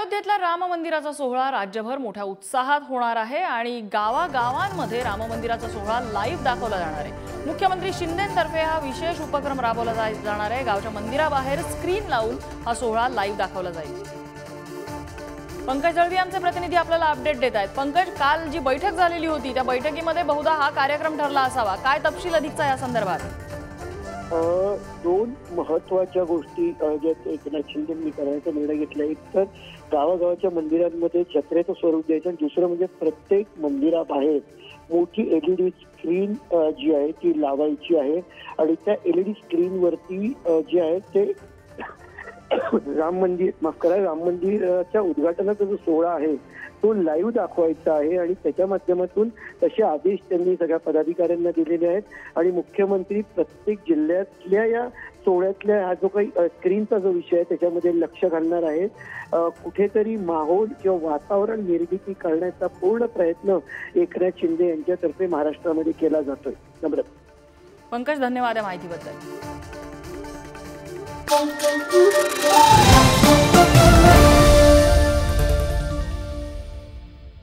अयोध्येतल्या राम मंदिराचा सोहळा राज्यभर मोठ्या उत्साहात होणार आहे आणि गावागावांमध्ये राम मंदिराचा सोहळा लाईव्ह दाखवला जाणार आहे। मुख्यमंत्री शिंदेंतर्फे हा विशेष उपक्रम राबवला जाणार आहे। गावच्या मंदिराबाहेर स्क्रीन लावून हा सोहळा लाईव्ह दाखवला जाईल। पंकज दळवी आमचे प्रतिनिधी आपल्याला अपडेट देत आहेत। पंकज, काल जी बैठक झालेली होती त्या बैठकीमध्ये बहुधा हा कार्यक्रम ठरला असावा, काय तपशील अधिकचा या संदर्भात? दोन महत्वाच्या गोष्टी ज्या एकनाथ शिंदेंनी करायचा निर्णय घेतला। एक तर गावागावाच्या मंदिरांमध्ये जत्रेचं स्वरूप द्यायचं आणि दुसरं म्हणजे प्रत्येक मंदिराबाहेर मोठी LED स्क्रीन जी आहे ती लावायची आहे आणि त्या LED स्क्रीनवरती जे आहे ते राम मंदिराच्या उद्घाटनाचा जो सोहळा आहे तो लाईव्ह दाखवायचा आहे आणि त्याच्या माध्यमातून तसे आदेश त्यांनी सगळ्या पदाधिकाऱ्यांना दिलेले आहेत आणि मुख्यमंत्री प्रत्येक जिल्ह्यातल्या या सोहळ्यातल्या हा जो काही स्क्रीनचा जो विषय आहे त्याच्यामध्ये लक्ष घालणार आहेत। कुठेतरी माहोल किंवा वातावरण निर्मिती करण्याचा पूर्ण प्रयत्न एकनाथ शिंदे यांच्यातर्फे महाराष्ट्रामध्ये केला जातोय। नम्रता। पंकज, धन्यवाद या माहितीबद्दल।